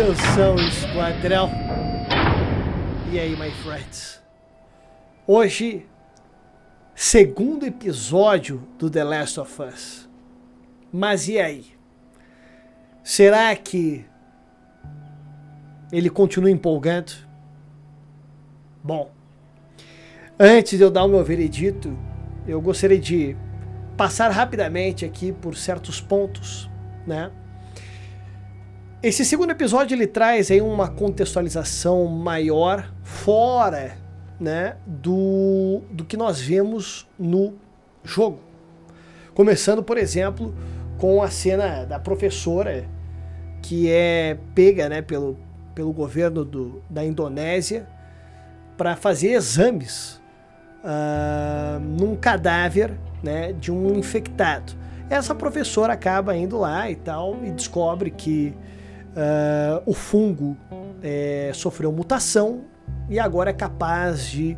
Atenção, esquadrão. E aí, my friends? Hoje, segundo episódio do The Last of Us. Mas e aí? Será que ele continua empolgando? Bom, antes de eu dar o meu veredito, eu gostaria de passar rapidamente aqui por certos pontos, né? Esse segundo episódio ele traz aí uma contextualização maior fora, né, do que nós vemos no jogo. Começando, por exemplo, com a cena da professora que é pega, né, pelo governo da Indonésia para fazer exames num cadáver, né, de um infectado. Essa professora acaba indo lá e tal e descobre que o fungo sofreu mutação e agora é capaz de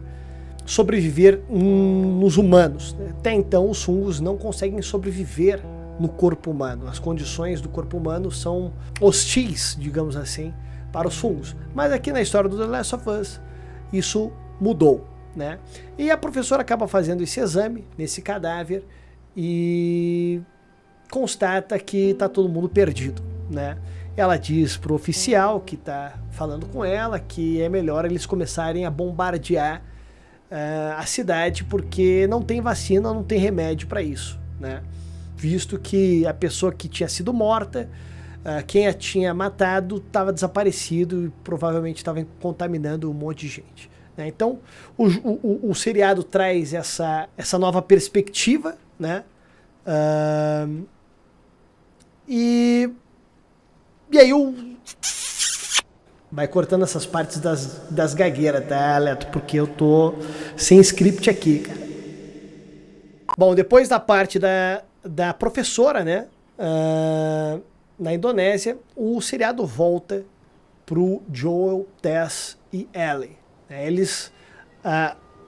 sobreviver nos humanos. Até então os fungos não conseguem sobreviver no corpo humano. As condições do corpo humano são hostis, digamos assim, para os fungos. Mas aqui na história do The Last of Us isso mudou, né? E a professora acaba fazendo esse exame nesse cadáver e constata que está todo mundo perdido, né? Ela diz pro oficial que está falando com ela que é melhor eles começarem a bombardear a cidade porque não tem vacina, não tem remédio para isso, né? Visto que a pessoa que tinha sido morta, quem a tinha matado estava desaparecido e provavelmente estava contaminando um monte de gente, né? Então o seriado traz essa nova perspectiva, né? E aí vai cortando essas partes das gagueiras, tá, Leto? Porque eu tô sem script aqui, cara. Bom, depois da parte da professora, né, na Indonésia, o seriado volta pro Joel, Tess e Ellie. Eles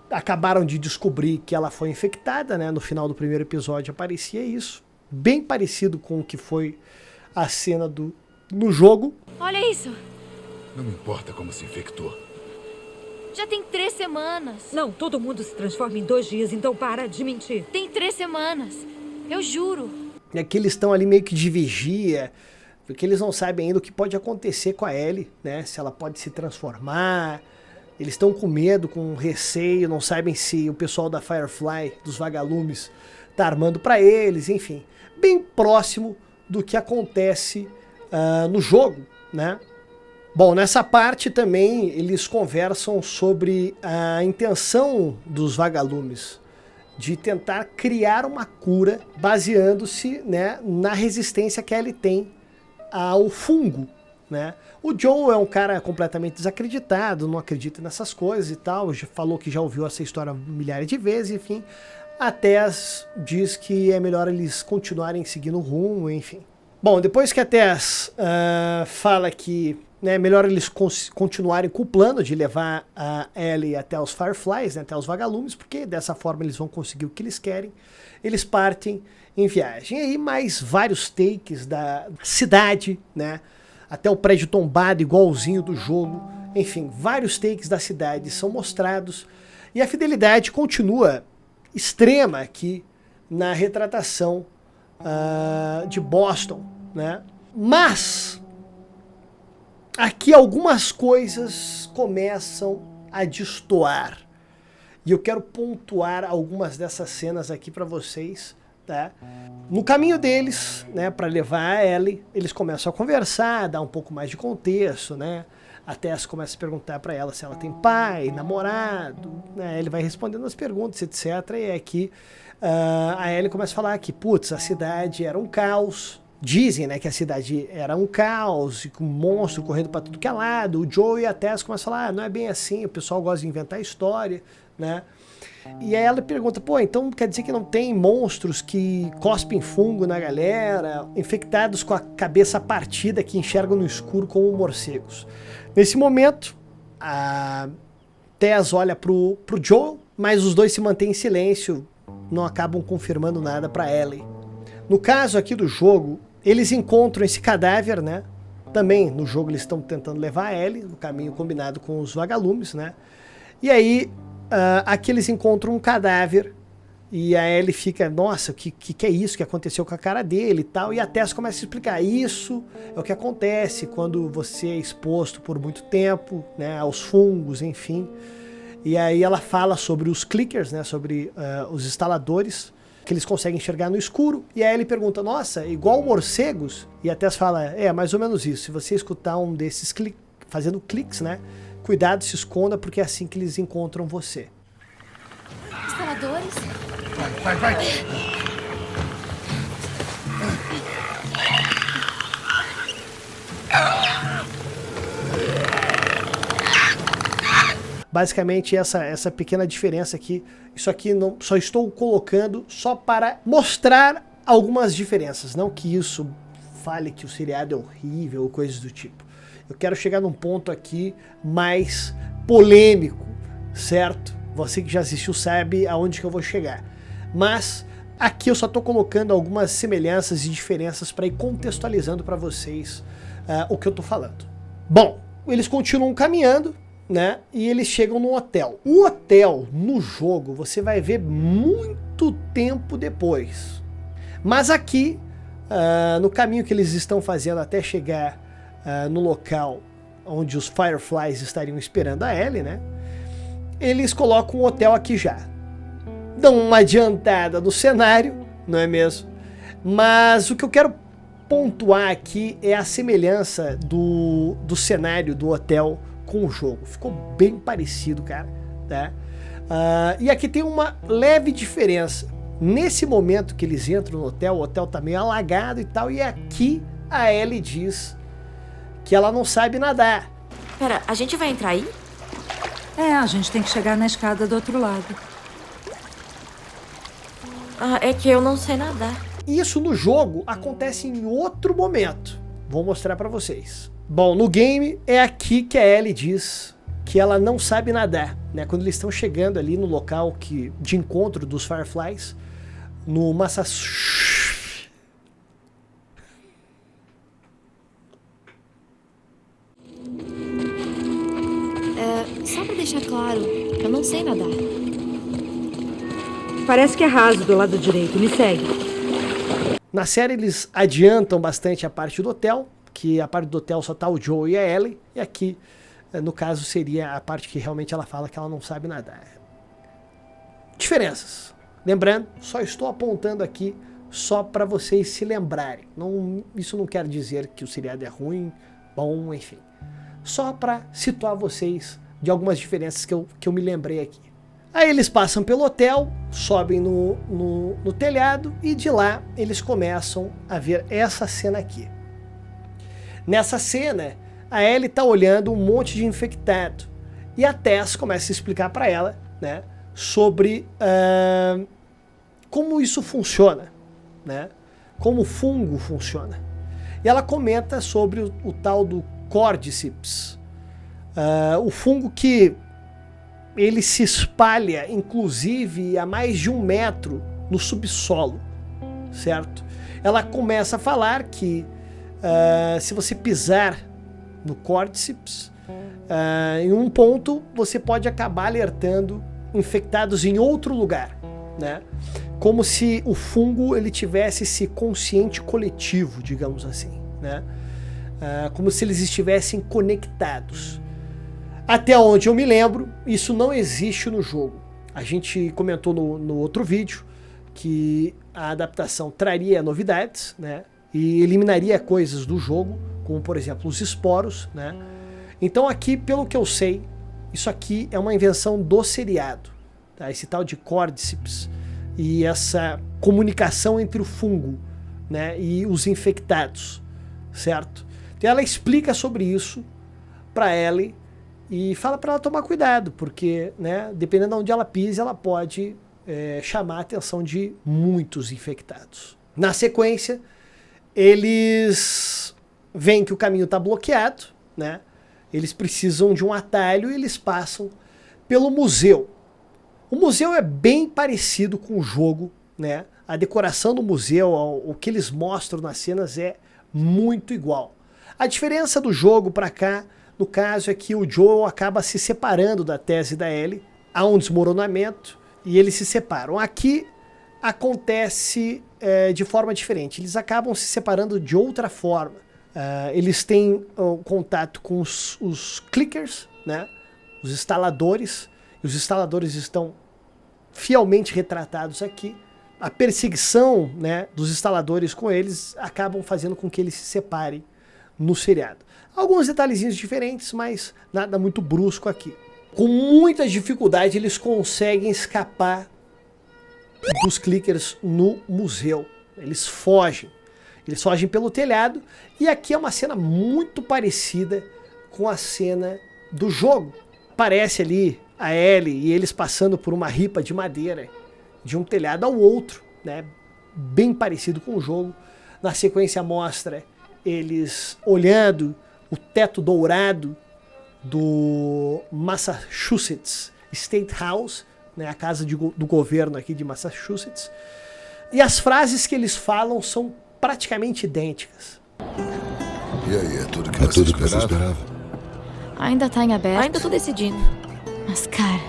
acabaram de descobrir que ela foi infectada, né? No final do primeiro episódio aparecia isso. Bem parecido com o que foi a cena no jogo. Olha isso. Não me importa como se infectou. Já tem 3 semanas. Não, todo mundo se transforma em 2 dias, então para de mentir. Tem 3 semanas. Eu juro. É que eles estão ali meio que de vigia, porque eles não sabem ainda o que pode acontecer com a Ellie, né? Se ela pode se transformar. Eles estão com medo, com receio, não sabem se o pessoal da Firefly, dos vagalumes, tá armando para eles, enfim. Bem próximo do que acontece no jogo, né? Bom, nessa parte também eles conversam sobre a intenção dos vagalumes de tentar criar uma cura baseando-se, né, na resistência que ele tem ao fungo, né? O Joe é um cara completamente desacreditado, não acredita nessas coisas e tal, já falou que já ouviu essa história milhares de vezes, enfim. A Tess diz que é melhor eles continuarem seguindo o rumo, enfim. Bom, depois que a Tess fala que é melhor eles continuarem com o plano de levar a Ellie até os Fireflies, né, até os vagalumes, porque dessa forma eles vão conseguir o que eles querem, eles partem em viagem. E aí mais vários takes da cidade, né, até o prédio tombado igualzinho do jogo, enfim, vários takes da cidade são mostrados e a fidelidade continua extrema aqui na retratação de Boston, né? Mas aqui algumas coisas começam a destoar e eu quero pontuar algumas dessas cenas aqui para vocês, tá? No caminho deles, né, para levar a Ellie, eles começam a conversar, dar um pouco mais de contexto, né? A Tess começa a perguntar para ela se ela tem pai, namorado, né? Ele vai respondendo as perguntas, etc. E é que a Ellie começa a falar que, putz, a cidade era um caos. Dizem, né, que a cidade era um caos, com um monstro correndo para tudo que é lado. O Joe e a Tess começam a falar, não é bem assim, o pessoal gosta de inventar história, né? E aí ela pergunta, pô, então quer dizer que não tem monstros que cospem fungo na galera, infectados com a cabeça partida que enxergam no escuro como morcegos. Nesse momento, a Tess olha pro Joel, mas os dois se mantêm em silêncio, não acabam confirmando nada pra Ellie. No caso aqui do jogo, eles encontram esse cadáver, né? Também no jogo eles estão tentando levar a Ellie no caminho combinado com os vagalumes, né? E aí aqui eles encontram um cadáver e a Ellie fica, nossa, o que é isso que aconteceu com a cara dele e tal, e a Tess começa a explicar, isso é o que acontece quando você é exposto por muito tempo, né, aos fungos, enfim. E aí ela fala sobre os clickers, né, sobre os instaladores, que eles conseguem enxergar no escuro, e aí ele pergunta, nossa, igual morcegos? E a Tess fala, mais ou menos isso, se você escutar um desses fazendo cliques, né, cuidado, se esconda, porque é assim que eles encontram você. Instaladores? Vai. Basicamente essa pequena diferença aqui, isso aqui não, só estou colocando só para mostrar algumas diferenças, não que isso fale que o seriado é horrível ou coisas do tipo. Eu quero chegar num ponto aqui mais polêmico, certo? Você que já assistiu sabe aonde que eu vou chegar. Mas aqui eu só estou colocando algumas semelhanças e diferenças para ir contextualizando para vocês o que eu estou falando. Bom, eles continuam caminhando, né? E eles chegam no hotel. O hotel no jogo você vai ver muito tempo depois. Mas aqui, no caminho que eles estão fazendo até chegar no local onde os Fireflies estariam esperando a Ellie, né? Eles colocam o hotel aqui já. Dão uma adiantada no cenário, não é mesmo? Mas o que eu quero pontuar aqui é a semelhança do cenário do hotel com o jogo. Ficou bem parecido, cara. Tá? E aqui tem uma leve diferença. Nesse momento que eles entram no hotel, o hotel tá meio alagado e tal, e aqui a Ellie diz que ela não sabe nadar. Pera, a gente vai entrar aí? A gente tem que chegar na escada do outro lado. É que eu não sei nadar. Isso no jogo acontece em outro momento. Vou mostrar pra vocês. Bom, no game é aqui que a Ellie diz que ela não sabe nadar, né? Quando eles estão chegando ali no local de encontro dos Fireflies, no Massachusetts. Só pra deixar claro, eu não sei nadar. Parece que é raso do lado direito. Me segue. Na série eles adiantam bastante a parte do hotel, que a parte do hotel só tá o Joe e a Ellie, e aqui, no caso, seria a parte que realmente ela fala que ela não sabe nadar. Diferenças. Lembrando, só estou apontando aqui só para vocês se lembrarem. Isso não quer dizer que o seriado é ruim, bom, enfim. Só para situar vocês de algumas diferenças que eu me lembrei aqui. Aí eles passam pelo hotel, sobem no telhado e de lá eles começam a ver essa cena aqui. Nessa cena, a Ellie está olhando um monte de infectado e a Tess começa a explicar para ela, né, sobre como isso funciona, né, como o fungo funciona. E ela comenta sobre o tal do Cordyceps, o fungo que ele se espalha, inclusive, a mais de 1 metro no subsolo, certo? Ela começa a falar que se você pisar no Cordyceps, em um ponto você pode acabar alertando infectados em outro lugar, né? Como se o fungo ele tivesse esse consciente coletivo, digamos assim, né? Como se eles estivessem conectados. Até onde eu me lembro, isso não existe no jogo. A gente comentou no outro vídeo que a adaptação traria novidades, né? E eliminaria coisas do jogo, como por exemplo os esporos, né? Então aqui, pelo que eu sei, isso aqui é uma invenção do seriado, tá? Esse tal de Cordyceps e essa comunicação entre o fungo, né, e os infectados, certo? Então ela explica sobre isso para Ellie e fala para ela tomar cuidado, porque, né, dependendo de onde ela pise, ela pode chamar a atenção de muitos infectados. Na sequência, eles veem que o caminho está bloqueado, né? Eles precisam de um atalho e eles passam pelo museu. O museu é bem parecido com o jogo, né? A decoração do museu, o que eles mostram nas cenas é muito igual. A diferença do jogo para cá, no caso, é que o Joel acaba se separando da Tess e da Ellie, há um desmoronamento e eles se separam. Aqui acontece de forma diferente, eles acabam se separando de outra forma. Eles têm contato com os clickers, né? Os instaladores, e os instaladores estão fielmente retratados aqui. A perseguição, né, dos instaladores com eles acabam fazendo com que eles se separem no seriado. Alguns detalhezinhos diferentes, mas nada muito brusco aqui. Com muita dificuldade eles conseguem escapar dos clickers no museu. Eles fogem pelo telhado, e aqui é uma cena muito parecida com a cena do jogo. Parece ali a Ellie e eles passando por uma ripa de madeira de um telhado ao outro, né? Bem parecido com o jogo. Na sequência mostra eles olhando o teto dourado do Massachusetts State House, né? A casa do governo aqui de Massachusetts. E as frases que eles falam são praticamente idênticas. E aí, é tudo que você esperava? Ainda tá em aberto. Ainda tô decidindo. Mas, cara,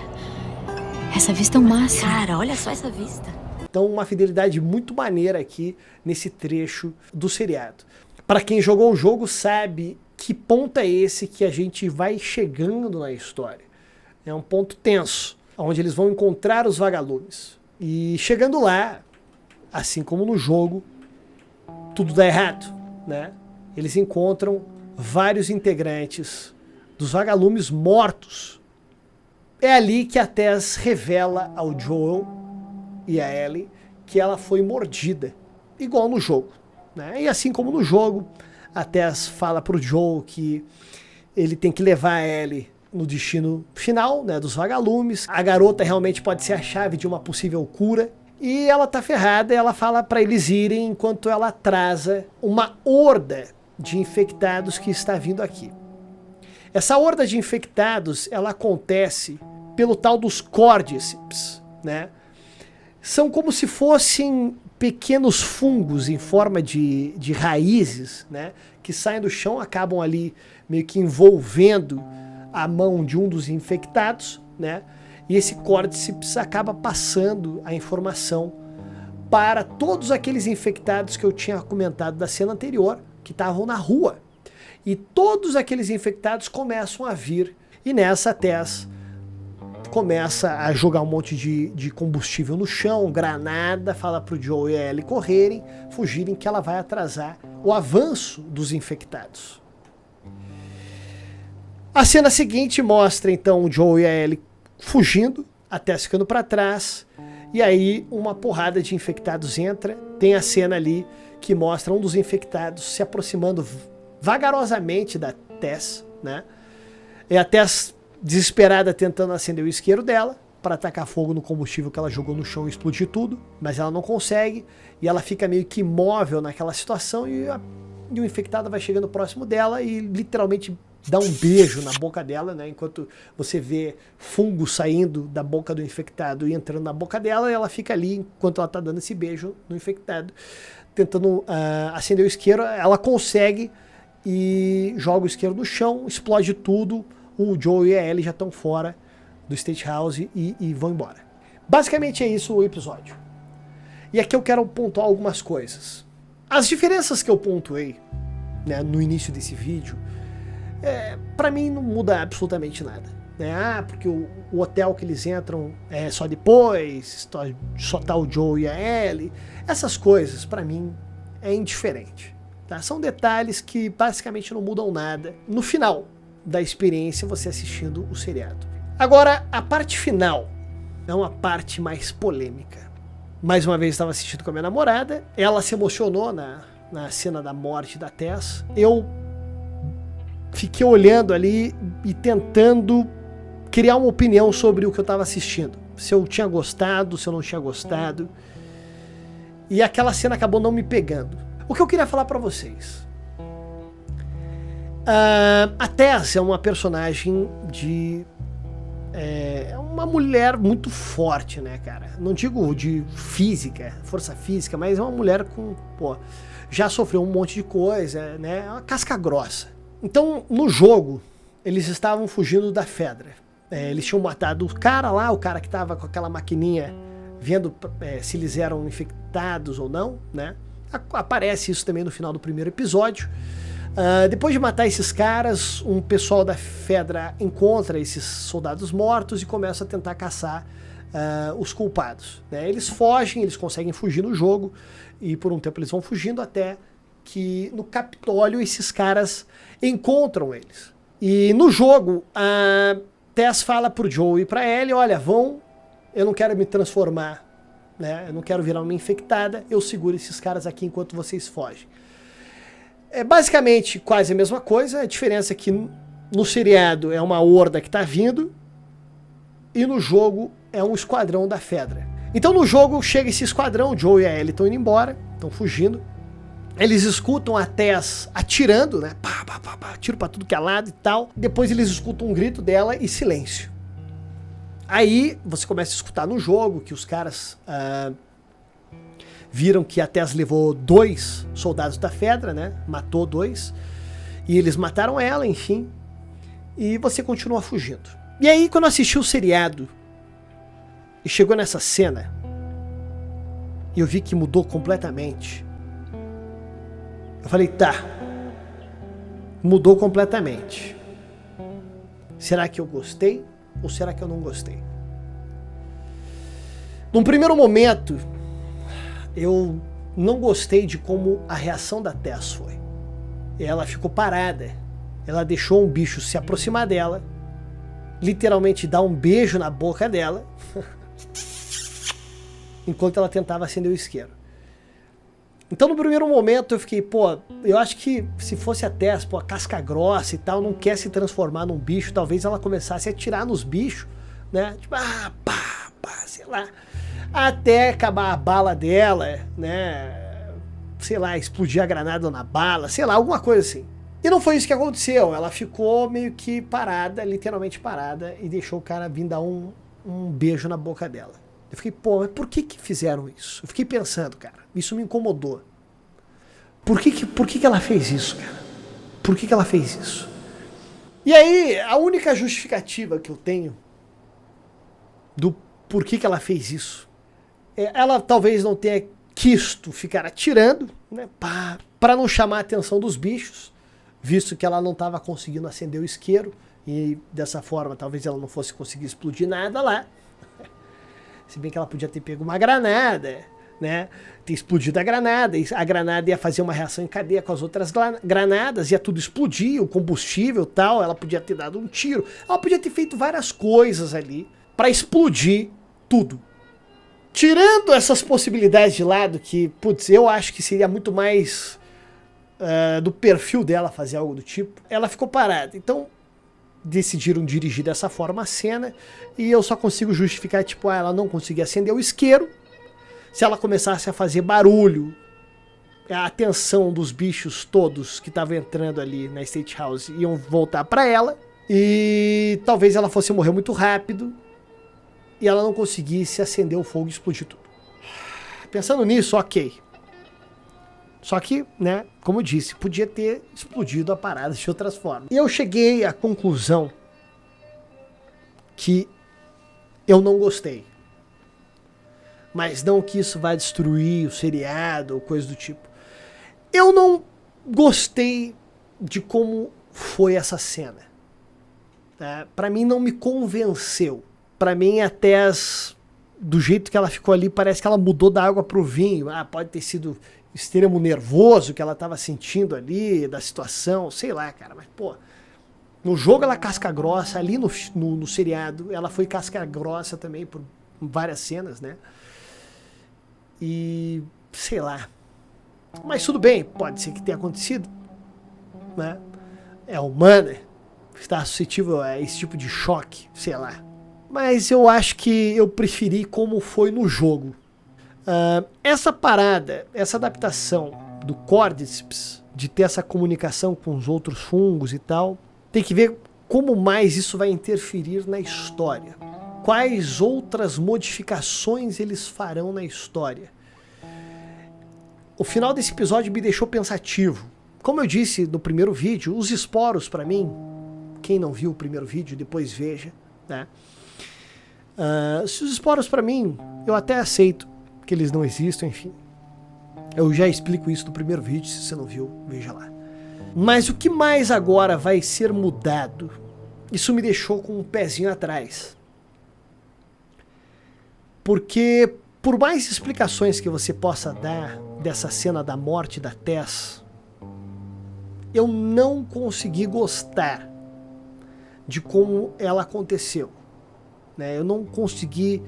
essa vista é um máximo. Cara, olha só essa vista. Então, uma fidelidade muito maneira aqui nesse trecho do seriado. Para quem jogou o jogo sabe que ponto é esse que a gente vai chegando na história. É um ponto tenso, onde eles vão encontrar os vagalumes. E chegando lá, assim como no jogo, tudo dá errado, né? Eles encontram vários integrantes dos vagalumes mortos. É ali que a Tess revela ao Joel e a Ellie que ela foi mordida, igual no jogo, né? E assim como no jogo, a Tess fala pro Joel que ele tem que levar a Ellie no destino final, né, dos vagalumes. A garota realmente pode ser a chave de uma possível cura. E ela tá ferrada, e ela fala para eles irem enquanto ela atrasa uma horda de infectados que está vindo aqui. Essa horda de infectados, ela acontece pelo tal dos Cordyceps, né? São como se fossem pequenos fungos em forma de raízes, né? Que saem do chão, acabam ali meio que envolvendo a mão de um dos infectados, né? E esse Cordyceps acaba passando a informação para todos aqueles infectados que eu tinha comentado da cena anterior, que estavam na rua. E todos aqueles infectados começam a vir, e nessa a Tess começa a jogar um monte de combustível no chão, granada, fala pro Joel e a Ellie correrem, fugirem, que ela vai atrasar o avanço dos infectados. A cena seguinte mostra então o Joel e a Ellie fugindo, até ficando para trás, e aí uma porrada de infectados entra. Tem a cena ali que mostra um dos infectados se aproximando vagarosamente da Tess, né? E a Tess desesperada tentando acender o isqueiro dela para atacar fogo no combustível que ela jogou no chão e explodir tudo, mas ela não consegue, e ela fica meio que imóvel naquela situação, e o infectado vai chegando próximo dela e literalmente dá um beijo na boca dela, né? Enquanto você vê fungo saindo da boca do infectado e entrando na boca dela, ela fica ali enquanto ela tá dando esse beijo no infectado, tentando acender o isqueiro. Ela consegue e joga o isqueiro no chão, explode tudo. O Joel e a Ellie já estão fora do State House e vão embora. Basicamente é isso o episódio. E aqui eu quero pontuar algumas coisas. As diferenças que eu pontuei, né, no início desse vídeo, pra mim não muda absolutamente nada, né? Porque o hotel que eles entram é só depois, só tá o Joel e a Ellie. Essas coisas pra mim é indiferente, tá? São detalhes que basicamente não mudam nada no final da experiência você assistindo o seriado. Agora, a parte final é uma parte mais polêmica. Mais uma vez estava assistindo com a minha namorada, ela se emocionou na cena da morte da Tess. Eu fiquei olhando ali e tentando criar uma opinião sobre o que eu estava assistindo. Se eu tinha gostado, se eu não tinha gostado. E aquela cena acabou não me pegando. O que eu queria falar para vocês. A Tess é uma personagem é uma mulher muito forte, né, cara? Não digo de física, força física, mas é uma mulher com, pô, já sofreu um monte de coisa, né? É uma casca grossa. Então, no jogo, eles estavam fugindo da Fedra. Eles tinham matado o cara lá, o cara que tava com aquela maquininha vendo se eles eram infectados ou não, né? Aparece isso também no final do primeiro episódio. Depois de matar esses caras, um pessoal da Fedra encontra esses soldados mortos e começa a tentar caçar os culpados, né? Eles fogem, eles conseguem fugir no jogo e por um tempo eles vão fugindo até que no Capitólio esses caras encontram eles. E no jogo, a Tess fala pro Joe e pra Ellie, olha, eu não quero me transformar, né? Eu não quero virar uma infectada, eu seguro esses caras aqui enquanto vocês fogem. É basicamente quase a mesma coisa, a diferença é que no seriado é uma horda que tá vindo e no jogo é um esquadrão da Fedra. Então no jogo chega esse esquadrão, o Joe e a Ellie estão indo embora, estão fugindo. Eles escutam a Tess atirando, né? Pá, pá, pá, pá, tiro pra tudo que é lado e tal. Depois eles escutam um grito dela e silêncio. Aí você começa a escutar no jogo que os caras viram que a Tess levou 2 soldados da Fedra, né? Matou 2. E eles mataram ela, enfim. E você continua fugindo. E aí, quando eu assisti o seriado e chegou nessa cena, eu vi que mudou completamente. Eu falei, tá, mudou completamente. Será que eu gostei ou será que eu não gostei? Num primeiro momento, eu não gostei de como a reação da Tess foi. Ela ficou parada, ela deixou um bicho se aproximar dela, literalmente dar um beijo na boca dela, enquanto ela tentava acender o isqueiro. Então no primeiro momento eu fiquei, pô, eu acho que se fosse a Tess, pô, a casca grossa e tal, não quer se transformar num bicho, talvez ela começasse a atirar nos bichos, né? Tipo, pá, sei lá. Até acabar a bala dela, né? Sei lá, explodir a granada na bala, sei lá, alguma coisa assim. E não foi isso que aconteceu, ela ficou meio que parada, literalmente parada, e deixou o cara vir dar um beijo na boca dela. Eu fiquei, pô, mas por que fizeram isso? Eu fiquei pensando, cara, isso me incomodou. Por que ela fez isso, cara? Por que ela fez isso? E aí, a única justificativa que eu tenho do porquê que ela fez isso, ela talvez não tenha quisto ficar atirando, né, para não chamar a atenção dos bichos, visto que ela não estava conseguindo acender o isqueiro, e dessa forma talvez ela não fosse conseguir explodir nada lá. Se bem que ela podia ter pego uma granada, né? Ter explodido a granada ia fazer uma reação em cadeia com as outras granadas, ia tudo explodir, o combustível e tal, ela podia ter dado um tiro, ela podia ter feito várias coisas ali para explodir tudo. Tirando essas possibilidades de lado, que, putz, eu acho que seria muito mais do perfil dela fazer algo do tipo, ela ficou parada. Então, decidiram dirigir dessa forma a cena e eu só consigo justificar, tipo, ela não conseguia acender o isqueiro. Se ela começasse a fazer barulho, a atenção dos bichos todos que estavam entrando ali na State House iam voltar para ela e talvez ela fosse morrer muito rápido e ela não conseguisse acender o fogo e explodir tudo. Pensando nisso, ok. Só que, né, como eu disse, podia ter explodido a parada de outras formas. E eu cheguei à conclusão que eu não gostei. Mas não que isso vai destruir o seriado ou coisa do tipo. Eu não gostei de como foi essa cena. Pra mim não me convenceu. Pra mim até do jeito que ela ficou ali, parece que ela mudou da água pro vinho. Pode ter sido extremo nervoso que ela tava sentindo ali, da situação, sei lá, cara, mas pô, no jogo ela é casca grossa, ali no seriado ela foi casca grossa também por várias cenas, né, e sei lá, mas tudo bem, pode ser que tenha acontecido, né, é humana, está suscetível a esse tipo de choque, sei lá, mas eu acho que eu preferi como foi no jogo. Essa parada, essa adaptação do Cordyceps, de ter essa comunicação com os outros fungos e tal, tem que ver como mais isso vai interferir na história. Quais outras modificações eles farão na história. O final desse episódio me deixou pensativo. Como eu disse no primeiro vídeo, os esporos para mim, quem não viu o primeiro vídeo, depois veja, né? Se os esporos para mim, eu até aceito que eles não existam, enfim. Eu já explico isso no primeiro vídeo, se você não viu, veja lá. Mas o que mais agora vai ser mudado? Isso me deixou com um pezinho atrás. Porque por mais explicações que você possa dar dessa cena da morte da Tess, eu não consegui gostar de como ela aconteceu, né? Eu não consegui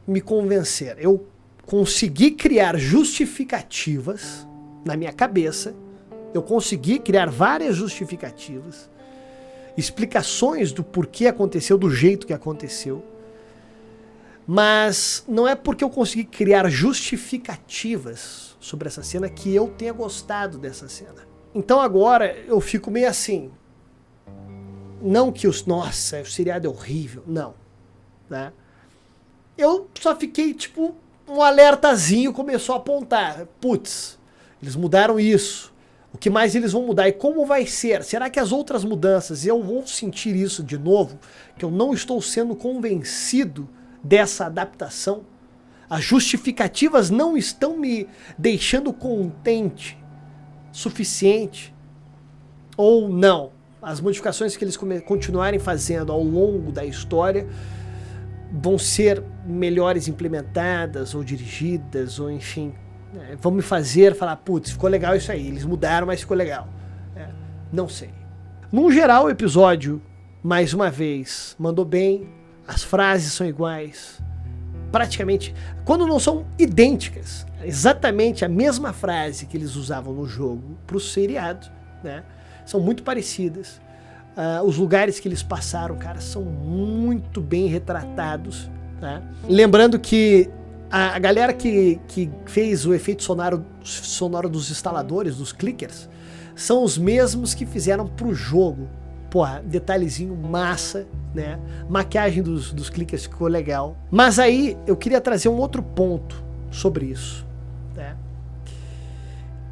me convencer. Eu consegui criar justificativas na minha cabeça. Eu consegui criar várias justificativas, explicações do porquê aconteceu do jeito que aconteceu. Mas não é porque eu consegui criar justificativas sobre essa cena que eu tenha gostado dessa cena. Então agora eu fico meio assim. Não que nossa, o seriado é horrível. Não. Né? Eu só fiquei tipo, um alertazinho começou a apontar. Putz, eles mudaram isso. O que mais eles vão mudar? E como vai ser? Será que as outras mudanças, eu vou sentir isso de novo? Que eu não estou sendo convencido dessa adaptação? As justificativas não estão me deixando contente suficiente? Ou não? As modificações que eles continuarem fazendo ao longo da história vão ser melhores implementadas ou dirigidas, ou enfim, vão me fazer falar, putz, ficou legal isso aí, eles mudaram, mas ficou legal. Não sei. No geral, o episódio, mais uma vez, mandou bem, as frases são iguais, praticamente, quando não são idênticas, exatamente a mesma frase que eles usavam no jogo para o seriado, né? São muito parecidas. Os lugares que eles passaram, cara, são muito bem retratados, né? Lembrando que a galera que fez o efeito sonoro dos instaladores, dos clickers, são os mesmos que fizeram pro jogo. Pô, detalhezinho massa, né? Maquiagem dos clickers ficou legal. Mas aí eu queria trazer um outro ponto sobre isso, né?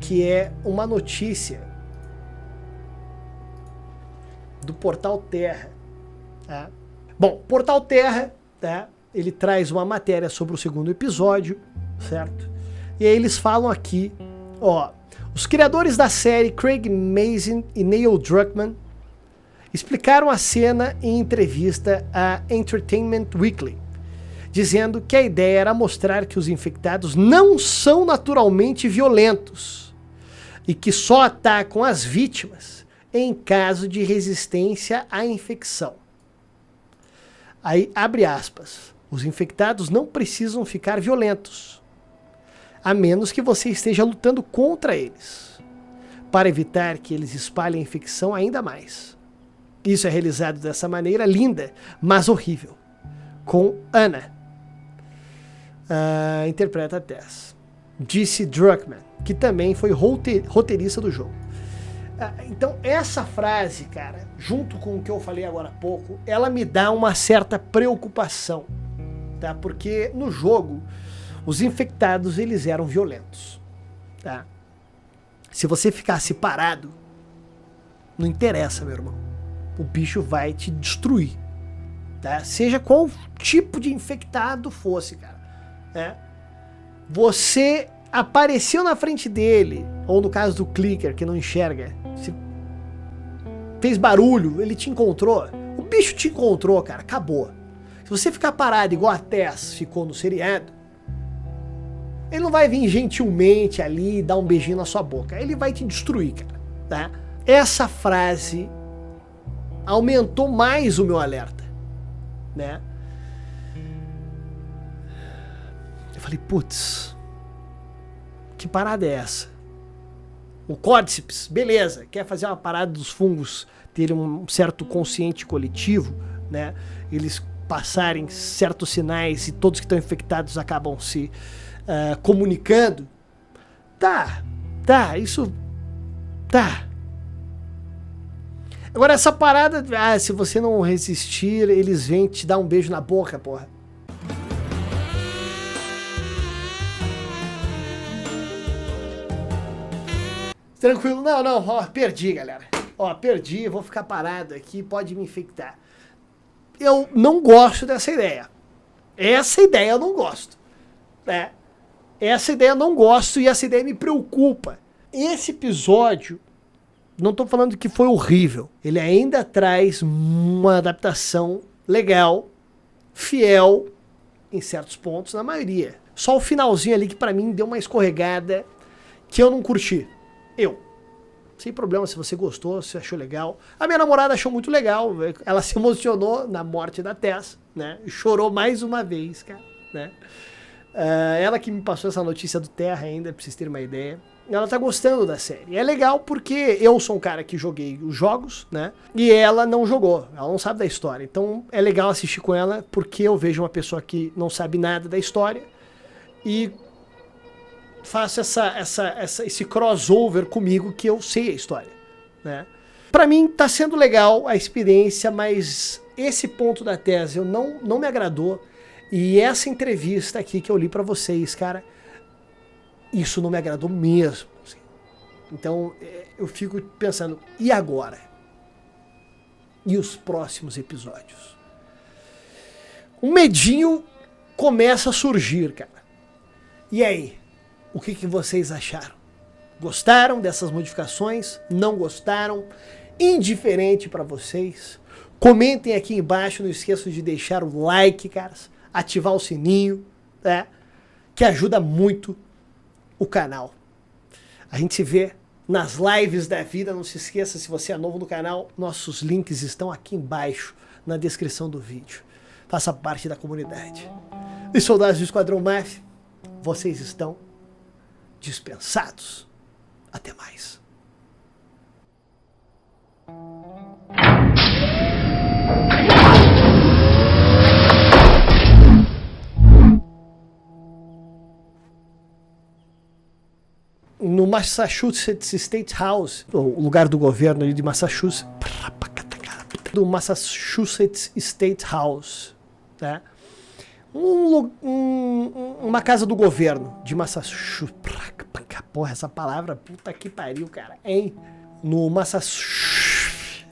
Que é uma notícia do Portal Terra. Tá? Bom, Portal Terra, tá? Ele traz uma matéria sobre o segundo episódio, certo? E aí eles falam aqui, ó, os criadores da série, Craig Mazin e Neil Druckmann, explicaram a cena em entrevista à Entertainment Weekly, dizendo que a ideia era mostrar que os infectados não são naturalmente violentos e que só atacam as vítimas em caso de resistência à infecção. Aí, abre aspas, os infectados não precisam ficar violentos, a menos que você esteja lutando contra eles, para evitar que eles espalhem a infecção ainda mais. Isso é realizado dessa maneira linda, mas horrível, com Anna, interpreta a Tess, disse Druckmann, que também foi roteirista do jogo. Então essa frase, cara, junto com o que eu falei agora há pouco, ela me dá uma certa preocupação, tá? Porque no jogo os infectados eles eram violentos, tá? Se você ficasse parado, não interessa, meu irmão, o bicho vai te destruir, tá? Seja qual tipo de infectado fosse, cara, né? Você apareceu na frente dele, ou no caso do clicker que não enxerga, se fez barulho, ele te encontrou, o bicho te encontrou, cara, acabou. Se você ficar parado igual a Tess ficou no seriado, ele não vai vir gentilmente ali e dar um beijinho na sua boca, ele vai te destruir, cara, tá? Essa frase aumentou mais o meu alerta, né? Eu falei, putz, que parada é essa? O Cordyceps, beleza, quer fazer uma parada dos fungos terem um certo consciente coletivo, né? Eles passarem certos sinais e todos que estão infectados acabam se comunicando. Tá, isso tá. Agora essa parada, se você não resistir, eles vêm te dar um beijo na boca, porra. Tranquilo, não, ó, perdi, galera. Ó, perdi, vou ficar parado aqui, pode me infectar. Eu não gosto dessa ideia. Essa ideia eu não gosto, né? Essa ideia eu não gosto e essa ideia me preocupa. Esse episódio, não tô falando que foi horrível. Ele ainda traz uma adaptação legal, fiel, em certos pontos, na maioria. Só o finalzinho ali que pra mim deu uma escorregada que eu não curti. Sem problema se você gostou, se achou legal. A minha namorada achou muito legal. Ela se emocionou na morte da Tess, né? Chorou mais uma vez, cara, né? Ela que me passou essa notícia do Terra ainda, pra vocês terem uma ideia. Ela tá gostando da série. É legal porque eu sou um cara que joguei os jogos, né? E ela não jogou. Ela não sabe da história. Então é legal assistir com ela porque eu vejo uma pessoa que não sabe nada da história e faço esse crossover comigo que eu sei a história, né? Pra mim tá sendo legal a experiência, mas esse ponto da tese não me agradou. E essa entrevista aqui que eu li pra vocês, cara, isso não me agradou mesmo. Assim. Então eu fico pensando, e agora? E os próximos episódios? Um medinho começa a surgir, cara. E aí? O que vocês acharam? Gostaram dessas modificações? Não gostaram? Indiferente para vocês? Comentem aqui embaixo, não esqueçam de deixar o like, caras, ativar o sininho, né? Que ajuda muito o canal. A gente se vê nas lives da vida. Não se esqueça, se você é novo no canal, nossos links estão aqui embaixo na descrição do vídeo. Faça parte da comunidade. E soldados do Esquadrão Máfia, vocês estão dispensados. Até mais. No Massachusetts State House, o lugar do governo ali de Massachusetts, do Massachusetts State House, né? Uma casa do governo de Massachusetts. Porra, essa palavra, puta que pariu, cara. Hein? No Massachusetts.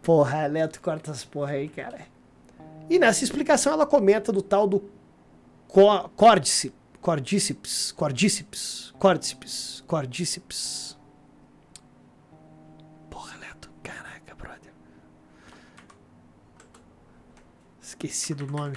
Porra, Neto, corta essas porra aí, cara. E nessa explicação ela comenta do tal do Cordíceps. Porra, Neto, caraca, brother. Esqueci do nome.